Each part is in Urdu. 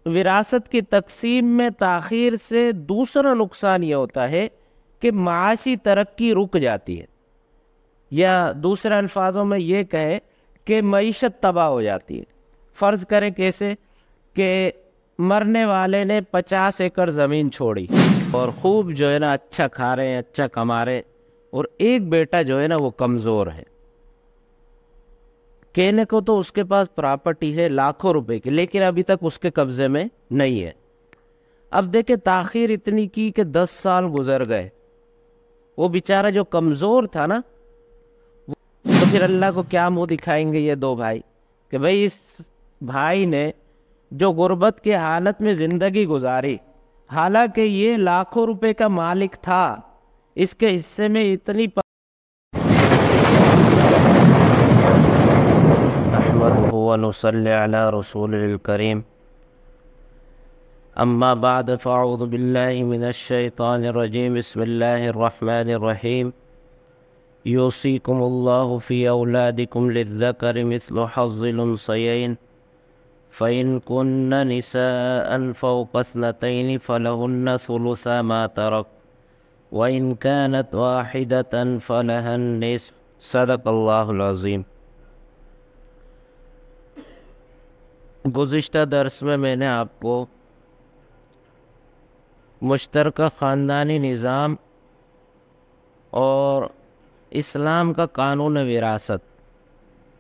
وراثت کی تقسیم میں تاخیر سے دوسرا نقصان یہ ہوتا ہے کہ معاشی ترقی رک جاتی ہے، یا دوسرے الفاظوں میں یہ کہیں کہ معیشت تباہ ہو جاتی ہے۔ فرض کریں کیسے کہ مرنے والے نے 50 ایکڑ زمین چھوڑی اور خوب جو ہے نا اچھا کھا رہے ہیں، اچھا کما رہے، اور ایک بیٹا جو ہے نا وہ کمزور ہے، کہنے کو تو اس کے پاس پراپرٹی ہے لاکھوں روپے کی، لیکن ابھی تک اس کے قبضے میں نہیں ہے۔ اب دیکھیں تاخیر اتنی کی کہ 10 سال گزر گئے، وہ بیچارہ جو کمزور تھا نا، تو پھر اللہ کو کیا منہ دکھائیں گے یہ دو بھائی کہ بھئی اس بھائی نے جو غربت کی حالت میں زندگی گزاری، حالانکہ یہ لاکھوں روپے کا مالک تھا، اس کے حصے میں اتنی نحمدہ ونصلی علی رسول الکریم، اما بعد فاعوذ باللہ من الشیطان الرجیم، بسم اللہ الرحمن الرحیم، یوصیکم اللہ فی اولادکم للذکر مثل حظ الانثیین فإن كن نساء فوق اثنتين فلهن ثلثا ما ترك وإن كانت واحدة فلها النصف، صدق اللہ العظیم۔ گزشتہ درس میں نے آپ کو مشترکہ خاندانی نظام اور اسلام کا قانون وراثت،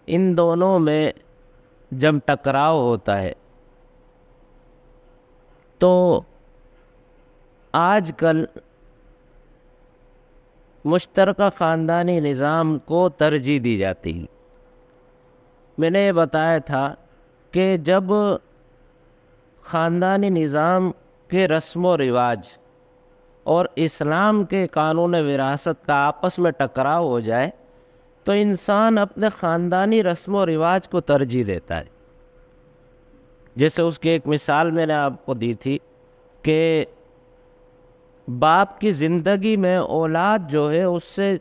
ان دونوں میں جب ٹکراؤ ہوتا ہے تو آج کل مشترکہ خاندانی نظام کو ترجیح دی جاتی ہے۔ میں نے یہ بتایا تھا کہ جب خاندانی نظام کے رسم و رواج اور اسلام کے قانون وراثت کا آپس میں ٹکراؤ ہو جائے تو انسان اپنے خاندانی رسم و رواج کو ترجیح دیتا ہے۔ جیسے اس کی ایک مثال میں نے آپ کو دی تھی کہ باپ کی زندگی میں اولاد جو ہے اس سے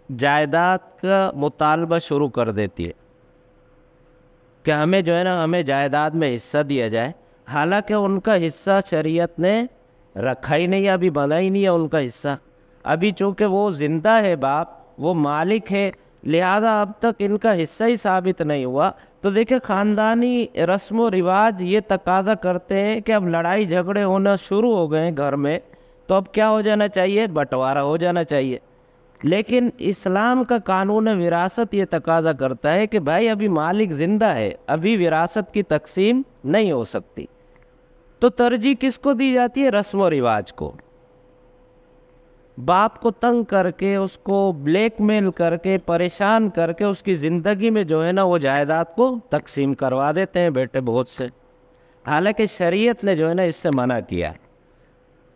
جائیداد کا مطالبہ شروع کر دیتی ہے کہ ہمیں جو ہے نا ہمیں جائیداد میں حصہ دیا جائے، حالانکہ ان کا حصہ شریعت نے رکھا ہی نہیں، ابھی بنا ہی نہیں ہے ان کا حصہ، ابھی چونکہ وہ زندہ ہے باپ، وہ مالک ہے، لہذا اب تک ان کا حصہ ہی ثابت نہیں ہوا۔ تو دیکھیں خاندانی رسم و رواج یہ تقاضا کرتے ہیں کہ اب لڑائی جھگڑے ہونا شروع ہو گئے گھر میں، تو اب کیا ہو جانا چاہیے؟ بٹوارہ ہو جانا چاہیے۔ لیکن اسلام کا قانون وراثت یہ تقاضا کرتا ہے کہ بھائی ابھی مالک زندہ ہے، ابھی وراثت کی تقسیم نہیں ہو سکتی، تو ترجیح کس کو دی جاتی ہے؟ رسم و رواج کو۔ باپ کو تنگ کر کے، اس کو بلیک میل کر کے، پریشان کر کے اس کی زندگی میں جو ہے نا وہ جائیداد کو تقسیم کروا دیتے ہیں بیٹے بہت سے، حالانکہ شریعت نے جو ہے نا اس سے منع کیا۔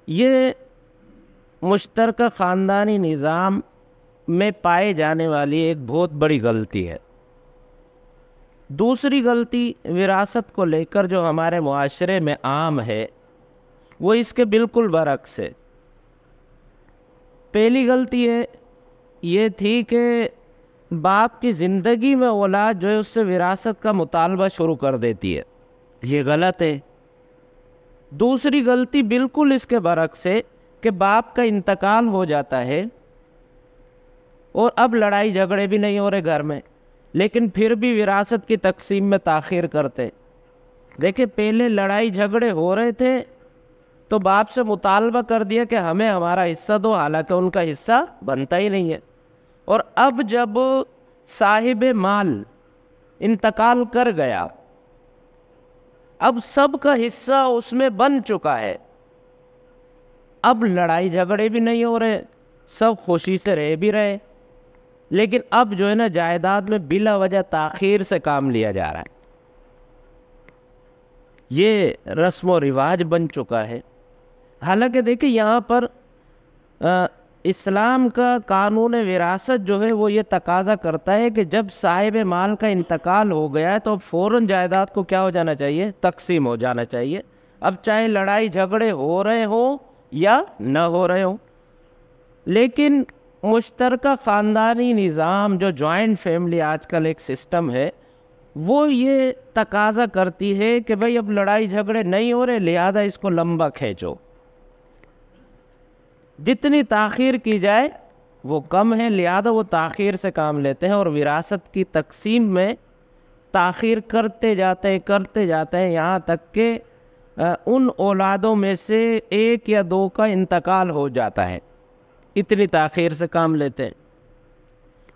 یہ مشترکہ خاندانی نظام میں پائے جانے والی ایک بہت بڑی غلطی ہے۔ دوسری غلطی وراثت کو لے کر جو ہمارے معاشرے میں عام ہے وہ اس کے بالکل برعکس ہے۔ پہلی غلطی یہ تھی کہ باپ کی زندگی میں اولاد جو ہے اس سے وراثت کا مطالبہ شروع کر دیتی ہے، یہ غلط ہے۔ دوسری غلطی بالکل اس کے برعکس ہے کہ باپ کا انتقال ہو جاتا ہے اور اب لڑائی جھگڑے بھی نہیں ہو رہے گھر میں، لیکن پھر بھی وراثت کی تقسیم میں تاخیر کرتے۔ دیکھیں پہلے لڑائی جھگڑے ہو رہے تھے تو باپ سے مطالبہ کر دیا کہ ہمیں ہمارا حصہ دو، حالانکہ ان کا حصہ بنتا ہی نہیں ہے، اور اب جب صاحب مال انتقال کر گیا، اب سب کا حصہ اس میں بن چکا ہے، اب لڑائی جھگڑے بھی نہیں ہو رہے، سب خوشی سے رہ بھی رہے، لیکن اب جو ہے نا جائیداد میں بلا وجہ تاخیر سے کام لیا جا رہا ہے۔ یہ رسم و رواج بن چکا ہے۔ حالانکہ دیکھیں یہاں پر اسلام کا قانون وراثت جو ہے وہ یہ تقاضا کرتا ہے کہ جب صاحب مال کا انتقال ہو گیا ہے تو فوراً جائیداد کو کیا ہو جانا چاہیے؟ تقسیم ہو جانا چاہیے، اب چاہے لڑائی جھگڑے ہو رہے ہوں یا نہ ہو رہے ہوں۔ لیکن مشترکہ خاندانی نظام جو جوائنٹ فیملی آج کل ایک سسٹم ہے، وہ یہ تقاضا کرتی ہے کہ بھئی اب لڑائی جھگڑے نہیں ہو رہے، لہذا اس کو لمبا کھینچو، جتنی تاخیر کی جائے وہ کم ہے، لہذا وہ تاخیر سے کام لیتے ہیں اور وراثت کی تقسیم میں تاخیر کرتے جاتے ہیں یہاں تک کہ ان اولادوں میں سے ایک یا دو کا انتقال ہو جاتا ہے، اتنی تاخیر سے کام لیتے ہیں۔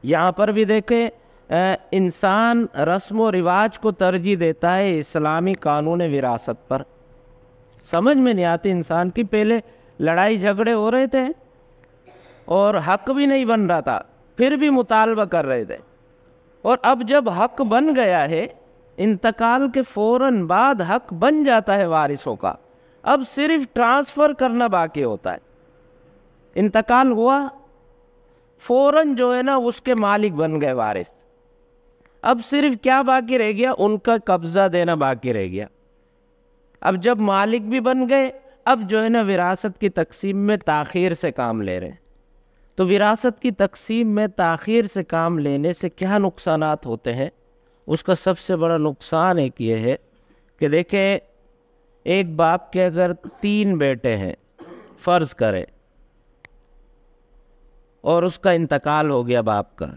یہاں پر بھی دیکھیں انسان رسم و رواج کو ترجیح دیتا ہے اسلامی قانون وراثت پر۔ سمجھ میں نہیں آتی انسان کی، پہلے لڑائی جھگڑے ہو رہے تھے اور حق بھی نہیں بن رہا تھا، پھر بھی مطالبہ کر رہے تھے، اور اب جب حق بن گیا ہے، انتقال کے فوراً بعد حق بن جاتا ہے وارثوں کا، اب صرف ٹرانسفر کرنا باقی ہوتا ہے۔ انتقال ہوا، فوراً جو ہے نا اس کے مالک بن گئے وارث، اب صرف کیا باقی رہ گیا؟ ان کا قبضہ دینا باقی رہ گیا۔ اب جب مالک بھی بن گئے، اب جو ہے نا وراثت کی تقسیم میں تاخیر سے کام لے رہے ہیں۔ تو وراثت کی تقسیم میں تاخیر سے کام لینے سے کیا نقصانات ہوتے ہیں؟ اس کا سب سے بڑا نقصان ایک یہ ہے کہ دیکھیں ایک باپ کے اگر 3 بیٹے ہیں فرض کرے، اور اس کا انتقال ہو گیا باپ کا،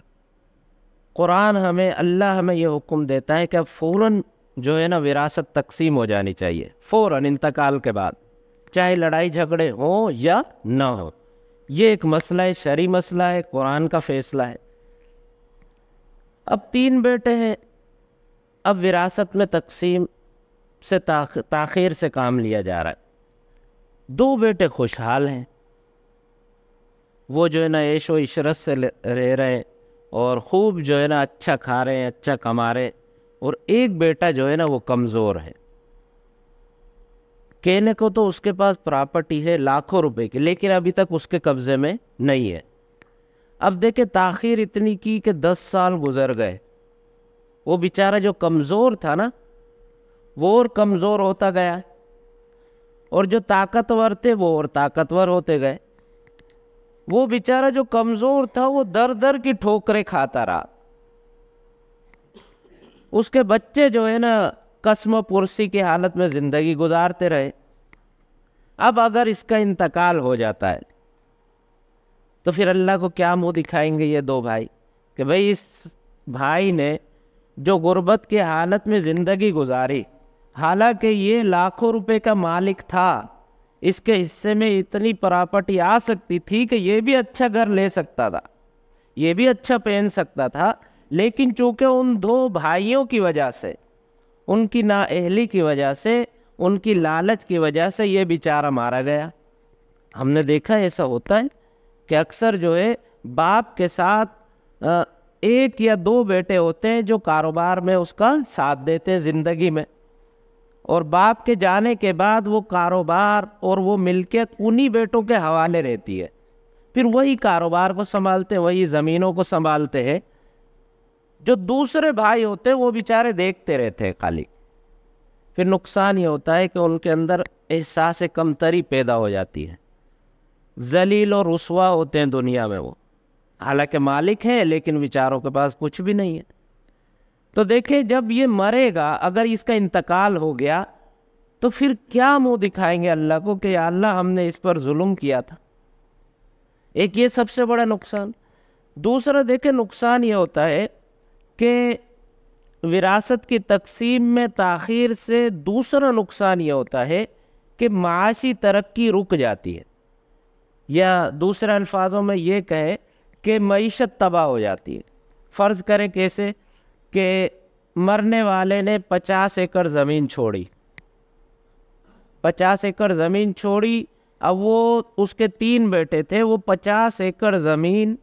قرآن اللہ ہمیں یہ حکم دیتا ہے کہ اب فوراً جو ہے نا وراثت تقسیم ہو جانی چاہیے، فوراً انتقال کے بعد، چاہے لڑائی جھگڑے ہوں یا نہ ہو۔ یہ ایک مسئلہ ہے، شرعی مسئلہ ہے، قرآن کا فیصلہ ہے۔ اب 3 بیٹے ہیں، اب وراثت میں تقسیم سے تاخیر سے کام لیا جا رہا ہے۔ 2 بیٹے خوشحال ہیں، وہ جو ہے نا عیش و عشرت سے رہ رہے ہیں اور خوب جو ہے نا اچھا کھا رہے ہیں، اچھا کما رہے ہیں، اور ایک بیٹا جو ہے نا وہ کمزور ہے۔ کہنے کو تو اس کے پاس پراپرٹی ہے لاکھوں روپے کی، لیکن ابھی تک اس کے قبضے میں نہیں ہے۔ اب دیکھیں تاخیر اتنی کی کہ 10 سال گزر گئے، وہ بیچارہ جو کمزور تھا نا وہ اور کمزور ہوتا گیا، اور جو طاقتور تھے وہ اور طاقتور ہوتے گئے۔ وہ بیچارہ جو کمزور تھا وہ در در کی ٹھوکریں کھاتا رہا، اس کے بچے جو ہے نا قسم و پرسی کی حالت میں زندگی گزارتے رہے۔ اب اگر اس کا انتقال ہو جاتا ہے تو پھر اللہ کو کیا منہ دکھائیں گے یہ 2 بھائی کہ بھئی اس بھائی نے جو غربت کی حالت میں زندگی گزاری، حالانکہ یہ لاکھوں روپے کا مالک تھا، اس کے حصے میں اتنی پراپرٹی آ سکتی تھی کہ یہ بھی اچھا گھر لے سکتا تھا، یہ بھی اچھا پہن سکتا تھا، لیکن چونکہ ان 2 بھائیوں کی وجہ سے، ان کی نااہلی کی وجہ سے، ان کی لالچ کی وجہ سے یہ بیچارہ مارا گیا۔ ہم نے دیکھا ایسا ہوتا ہے کہ اکثر جو ہے باپ کے ساتھ 1 یا 2 بیٹے ہوتے ہیں جو کاروبار میں اس کا ساتھ دیتے ہیں زندگی میں، اور باپ کے جانے کے بعد وہ کاروبار اور وہ ملکیت انہی بیٹوں کے حوالے رہتی ہے، پھر وہی کاروبار کو سنبھالتے ہیں، وہی زمینوں کو سنبھالتے ہیں۔ جو دوسرے بھائی ہوتے ہیں وہ بیچارے دیکھتے رہتے ہیں خالی۔ پھر نقصان یہ ہوتا ہے کہ ان کے اندر احساس کمتری پیدا ہو جاتی ہے، ذلیل اور رسوا ہوتے ہیں دنیا میں وہ، حالانکہ مالک ہیں لیکن بیچاروں کے پاس کچھ بھی نہیں ہے۔ تو دیکھیں جب یہ مرے گا، اگر اس کا انتقال ہو گیا تو پھر کیا منہ دکھائیں گے اللہ کو کہ یا اللہ ہم نے اس پر ظلم کیا تھا۔ ایک یہ سب سے بڑا نقصان۔ دوسرا دیکھیں نقصان یہ ہوتا ہے کہ وراثت کی تقسیم میں تاخیر سے دوسرا نقصان یہ ہوتا ہے کہ معاشی ترقی رک جاتی ہے، یا دوسرے الفاظوں میں یہ کہیں کہ معیشت تباہ ہو جاتی ہے۔ فرض کریں کیسے کہ مرنے والے نے 50 ایکڑ زمین چھوڑی، 50 ایکڑ زمین چھوڑی، اب وہ اس کے 3 بیٹے تھے، وہ 50 ایکڑ زمین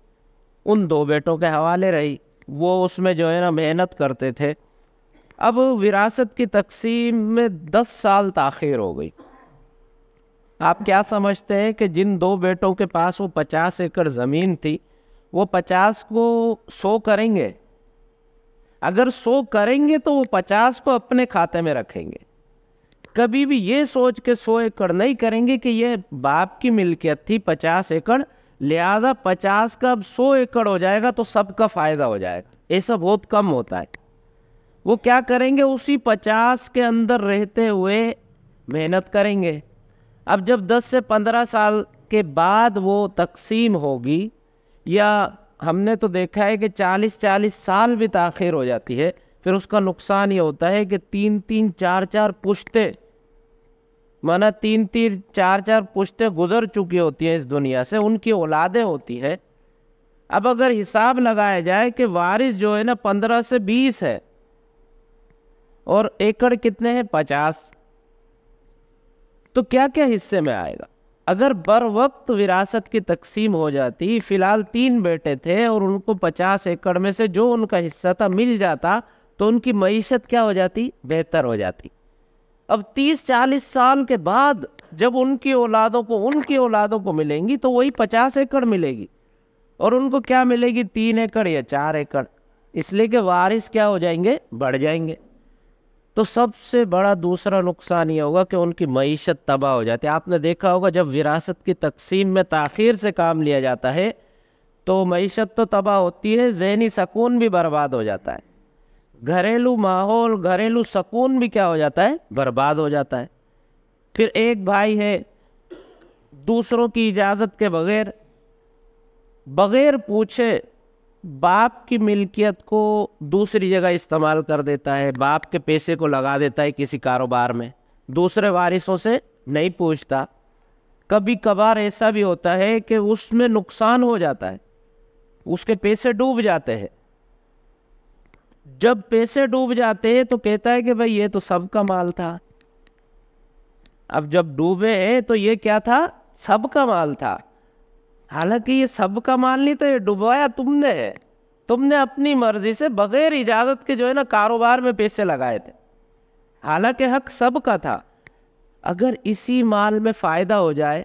ان 2 بیٹوں کے حوالے رہی، وہ اس میں جو ہے نا محنت کرتے تھے۔ اب وراثت کی تقسیم میں 10 سال تاخیر ہو گئی۔ آپ کیا سمجھتے ہیں کہ جن 2 بیٹوں کے پاس وہ 50 ایکڑ زمین تھی، وہ 50 کو 100 کریں گے؟ اگر 100 کریں گے تو وہ 50 کو اپنے کھاتے میں رکھیں گے، کبھی بھی یہ سوچ کے 100 ایکڑ نہیں کریں گے کہ یہ باپ کی ملکیت تھی 50 ایکڑ، لہذا 50 کا اب 100 ایکڑ ہو جائے گا تو سب کا فائدہ ہو جائے گا۔ ایسا بہت کم ہوتا ہے۔ وہ کیا کریں گے؟ اسی 50 کے اندر رہتے ہوئے محنت کریں گے. اب جب 10 سے 15 سال کے بعد وہ تقسیم ہوگی، یا ہم نے تو دیکھا ہے کہ 40 سال بھی تاخیر ہو جاتی ہے، پھر اس کا نقصان یہ ہوتا ہے کہ 3 4 پشتیں، مانا 3 4 پشتیں گزر چکی ہوتی ہیں اس دنیا سے، ان کی اولادیں ہوتی ہیں. اب اگر حساب لگایا جائے کہ وارث جو ہے نا 15 سے 20 ہے، اور ایکڑ کتنے ہیں؟ 50، تو کیا کیا حصے میں آئے گا؟ اگر بر وقت وراثت کی تقسیم ہو جاتی، فی الحال 3 بیٹے تھے اور ان کو 50 ایکڑ میں سے جو ان کا حصہ تھا مل جاتا، تو ان کی معیشت کیا ہو جاتی؟ بہتر ہو جاتی. اب 30 40 سال کے بعد جب ان کی اولادوں کو ملیں گی تو وہی 50 ایکڑ ملے گی، اور ان کو کیا ملے گی؟ 3 ایکڑ یا 4 ایکڑ، اس لیے کہ وارث کیا ہو جائیں گے؟ بڑھ جائیں گے. تو سب سے بڑا دوسرا نقصان یہ ہوگا کہ ان کی معیشت تباہ ہو جاتی ہے. آپ نے دیکھا ہوگا جب وراثت کی تقسیم میں تاخیر سے کام لیا جاتا ہے تو معیشت تو تباہ ہوتی ہے، ذہنی سکون بھی برباد ہو جاتا ہے، گھریلو ماحول، گھریلو سکون بھی کیا ہو جاتا ہے؟ برباد ہو جاتا ہے. پھر ایک بھائی ہے دوسروں کی اجازت کے بغیر پوچھے باپ کی ملکیت کو دوسری جگہ استعمال کر دیتا ہے، باپ کے پیسے کو لگا دیتا ہے کسی کاروبار میں، دوسرے وارثوں سے نہیں پوچھتا. کبھی کبھار ایسا بھی ہوتا ہے کہ اس میں نقصان ہو جاتا ہے، اس کے پیسے ڈوب جاتے ہیں. جب پیسے ڈوب جاتے ہیں تو کہتا ہے کہ بھئی یہ تو سب کا مال تھا. اب جب ڈوبے ہیں تو یہ کیا تھا؟ سب کا مال تھا. حالانکہ یہ سب کا مال نہیں تھا، یہ ڈبوایا تم نے ہے. تم نے اپنی مرضی سے بغیر اجازت کے جو ہے نا کاروبار میں پیسے لگائے تھے، حالانکہ حق سب کا تھا. اگر اسی مال میں فائدہ ہو جائے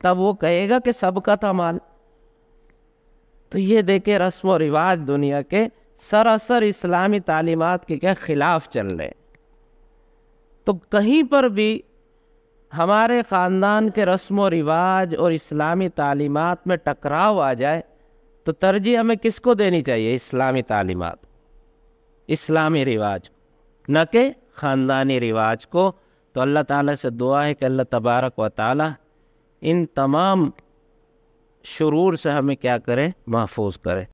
تب وہ کہے گا کہ سب کا تھا مال. تو یہ دیکھیں رسم و رواج دنیا کے سراسر اسلامی تعلیمات کے کیا خلاف چل رہے ہیں. تو کہیں پر بھی ہمارے خاندان کے رسم و رواج اور اسلامی تعلیمات میں ٹکراؤ آ جائے تو ترجیح ہمیں کس کو دینی چاہیے؟ اسلامی تعلیمات، اسلامی رواج، نہ کہ خاندانی رواج کو. تو اللہ تعالیٰ سے دعا ہے کہ اللہ تبارک و تعالیٰ ان تمام شرور سے ہمیں کیا کرے؟ محفوظ کرے.